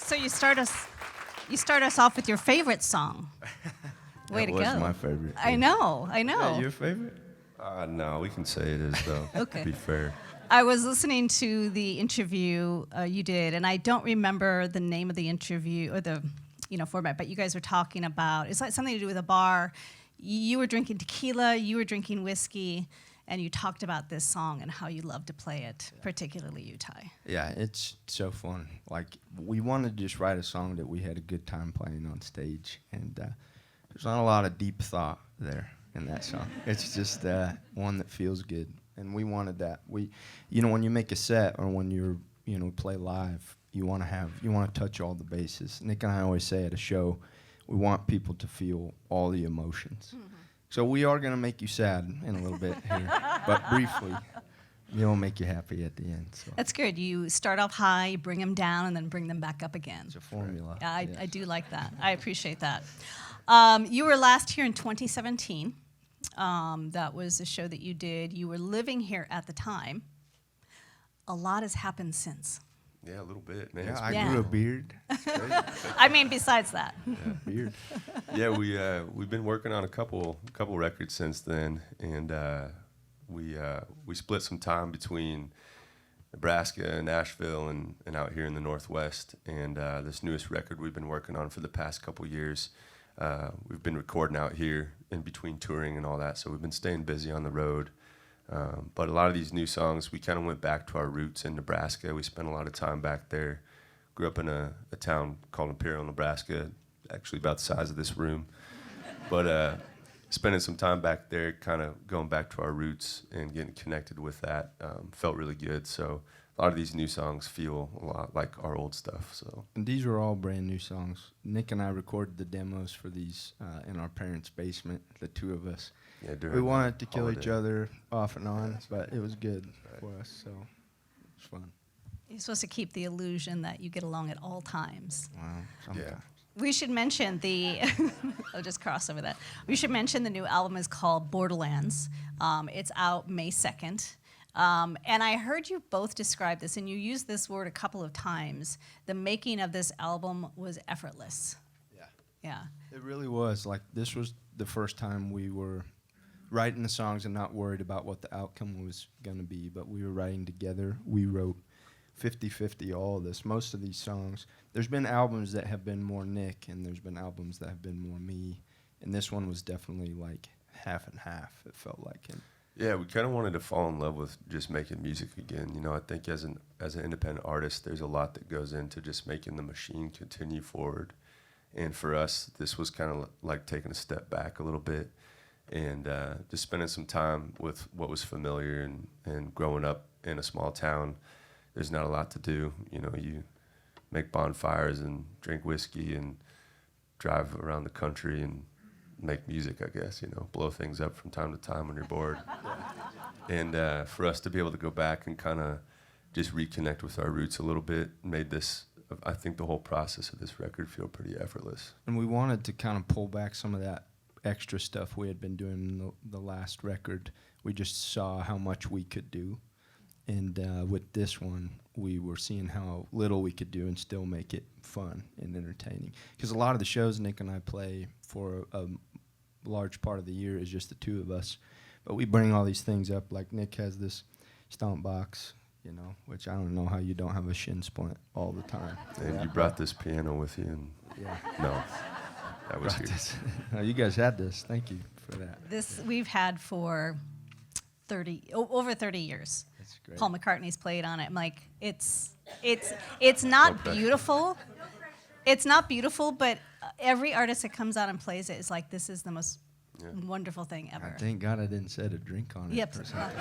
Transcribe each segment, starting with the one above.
So you start us off with your favorite song. Way to go. That was my favorite. I know. Yeah, your favorite? No, we can say it is, though. Okay. To be fair. I was listening to the interview you did, and I don't remember the name of the interview or the format, but you guys were talking about, it's like something to do with a bar. You were drinking tequila, you were drinking whiskey, and you talked about this song and how you love to play it, particularly you, Ty. Yeah, it's so fun. Like, we wanted to just write a song that we had a good time playing on stage, and there's not a lot of deep thought there in that song. It's just one that feels good, and we wanted that. When you make a set or when you're play live, you want to touch all the bases. Nick and I always say at a show, we want people to feel all the emotions. Mm-hmm. So we are going to make you sad in a little bit here, but briefly, we'll make you happy at the end. So. That's good. You start off high, you bring them down, and then bring them back up again. It's a formula. Yeah, yes. I do like that. I appreciate that. You were last here in 2017. That was a show that you did. You were living here at the time. A lot has happened since. Yeah, a little bit, man. Yeah, I grew a beard. I mean, besides that. Yeah, beard. Yeah, we've been working on a couple records since then, and we split some time between Nebraska and Nashville and out here in the Northwest. And this newest record we've been working on for the past couple years, we've been recording out here in between touring and all that, so we've been staying busy on the road. But a lot of these new songs, we kind of went back to our roots in Nebraska. We spent a lot of time back there. Grew up in a town called Imperial, Nebraska, actually about the size of this room. But spending some time back there, kind of going back to our roots and getting connected with that felt really good. So a lot of these new songs feel a lot like our old stuff. So. And these were all brand new songs. Nick and I recorded the demos for these in our parents' basement, the two of us. Yeah, we wanted to kill each other off and on, but it was good for us, so it was fun. You're supposed to keep the illusion that you get along at all times. Wow, sometimes. Yeah. We should mention I'll just cross over that. We should mention the new album is called Borderlands. It's out May 2nd. And I heard you both describe this, and you used this word a couple of times. The making of this album was effortless. Yeah. Yeah. It really was. Like, this was the first time we were writing the songs and not worried about what the outcome was going to be, but we were writing together. We wrote 50-50 all of this. Most of these songs, there's been albums that have been more Nick, and there's been albums that have been more me, and this one was definitely like half and half, it felt like. And yeah, we kind of wanted to fall in love with just making music again. I think as an independent artist, there's a lot that goes into just making the machine continue forward. And for us, this was kind of like taking a step back a little bit and just spending some time with what was familiar. And growing up in a small town, there's not a lot to do. You make bonfires and drink whiskey and drive around the country and make music, I guess, blow things up from time to time when you're bored. And for us to be able to go back and kind of just reconnect with our roots a little bit made this, I think the whole process of this record feel pretty effortless. And we wanted to kind of pull back some of that extra stuff we had been doing in the last record. We just saw how much we could do. And with this one, we were seeing how little we could do and still make it fun and entertaining. Because a lot of the shows Nick and I play for a large part of the year is just the two of us. But we bring all these things up, like Nick has this stomp box, which I don't know how you don't have a shin splint all the time. And you brought this piano with you, and no, that was here. No, you guys had this. Thank you for that. This we've had for over 30 years. That's great. Paul McCartney's played on it. I'm like, it's not beautiful. It's not beautiful, but every artist that comes out and plays it is like, this is the most wonderful thing ever. Thank God I didn't set a drink on it. Yep. Or something.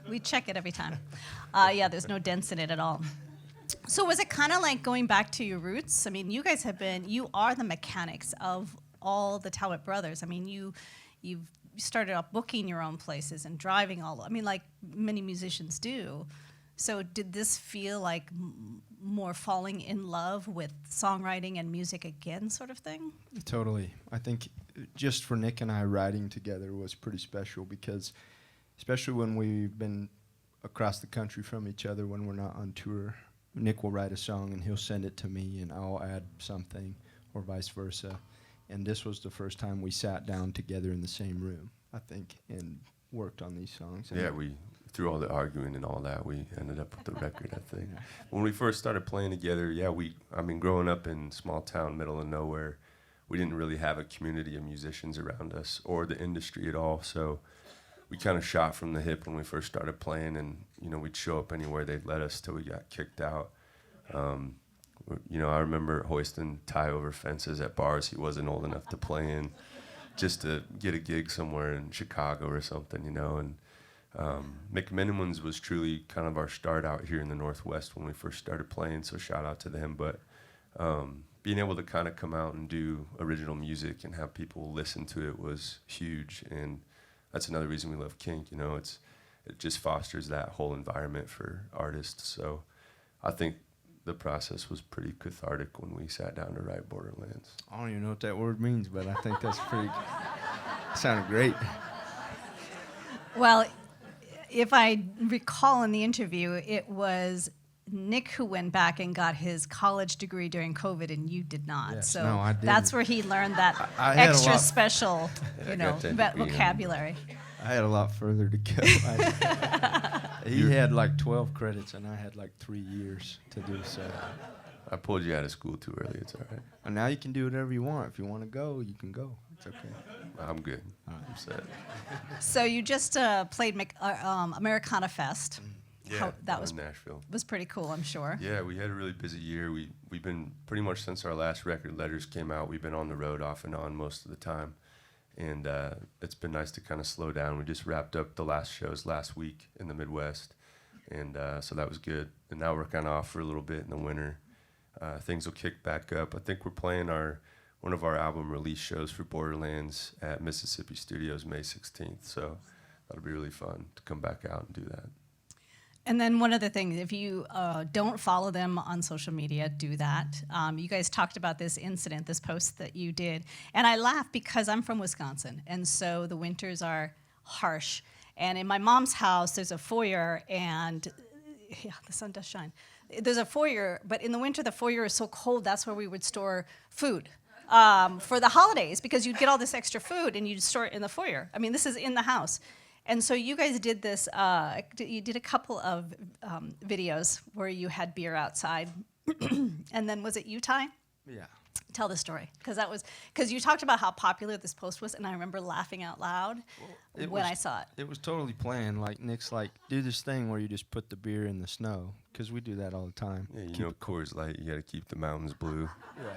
We check it every time. There's no dents in it at all. So was it kind of like going back to your roots? I mean, you guys you are the mechanics of all the Talbott Brothers. I mean, you've started off booking your own places and driving like many musicians do. So did this feel like more falling in love with songwriting and music again sort of thing? Totally. I think just for Nick and I, writing together was pretty special because especially when we've been across the country from each other when we're not on tour. Nick will write a song and he'll send it to me and I'll add something, or vice versa. And this was the first time we sat down together in the same room, I think, and worked on these songs. And Yeah, we through all the arguing and all that, we ended up with the record, I think. When we first started playing together, I mean, growing up in small town, middle of nowhere, we didn't really have a community of musicians around us or the industry at all. So we kind of shot from the hip when we first started playing, and we'd show up anywhere they'd let us till we got kicked out. I remember hoisting tie over fences at bars he wasn't old enough to play in, just to get a gig somewhere in Chicago or something, And McMinimans was truly kind of our start out here in the Northwest when we first started playing. So shout out to them. But being able to kind of come out and do original music and have people listen to it was huge, and that's another reason we love Kink. It just fosters that whole environment for artists. So I think the process was pretty cathartic when we sat down to write Borderlands. I don't even know what that word means, but I think that's pretty. Sounded great. Well, if I recall in the interview, it was Nick who went back and got his college degree during COVID, and you did not. Yes, so no, I didn't. that's where he learned that I had a extra lot- special, I got 10 degrees in- vocabulary. I had a lot further to go. He had like 12 credits, and I had like 3 years to do so. I pulled you out of school too early. It's all right. And now you can do whatever you want. If you want to go, you can go. It's okay. I'm good. I'm set. So you just played Americana Fest. Yeah, that down was in Nashville. was pretty cool, I'm sure. Yeah, we had a really busy year. We've been pretty much since our last record, Letters, came out. We've been on the road off and on most of the time, and it's been nice to kind of slow down. We just wrapped up the last shows last week in the Midwest, and so that was good. And now we're kind of off for a little bit in the winter. Things will kick back up. I think we're playing one of our album release shows for Borderlands at Mississippi Studios May 16th. So that'll be really fun to come back out and do that. And then one other thing, if you don't follow them on social media, do that. You guys talked about this incident, this post that you did. And I laugh because I'm from Wisconsin, and so the winters are harsh. And in my mom's house, there's a foyer, and yeah, the sun does shine. There's a foyer, but in the winter, the foyer is so cold, that's where we would store food for the holidays, because you'd get all this extra food and you'd store it in the foyer. I mean, this is in the house. And so you guys did this, you did a couple of videos where you had beer outside. And then was it you, Ty? Yeah. Tell the story, because you talked about how popular this post was, and I remember laughing out loud when I saw it. It was totally planned. Like, Nick's like, do this thing where you just put the beer in the snow, because we do that all the time. Yeah, Coors Light, you got to keep the mountains blue. Yeah.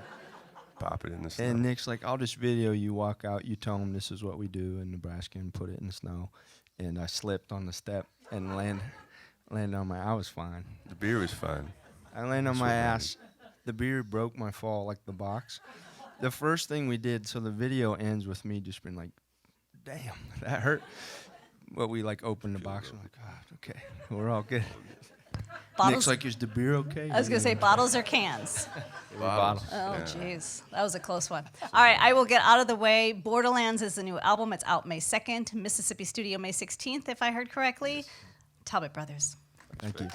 Pop it in the snow. And Nick's like, I'll just video you walk out. You tell him this is what we do in Nebraska and put it in the snow. And I slipped on the step and landed on I was fine. The beer was fine. I landed on That's my what ass. The beer broke my fall, like the box. The first thing we did, so the video ends with me just being like, damn, that hurt. But we like opened the box. I'm like, God, okay, we're all good. Bottles? Nick's like, is the beer okay? I was going to say bottles or cans. Bottles. Oh, Yeah. jeez. That was a close one. All right, I will get out of the way. Borderlands is the new album. It's out May 2nd. Mississippi Studio May 16th, if I heard correctly. Talbott Brothers. Thank you.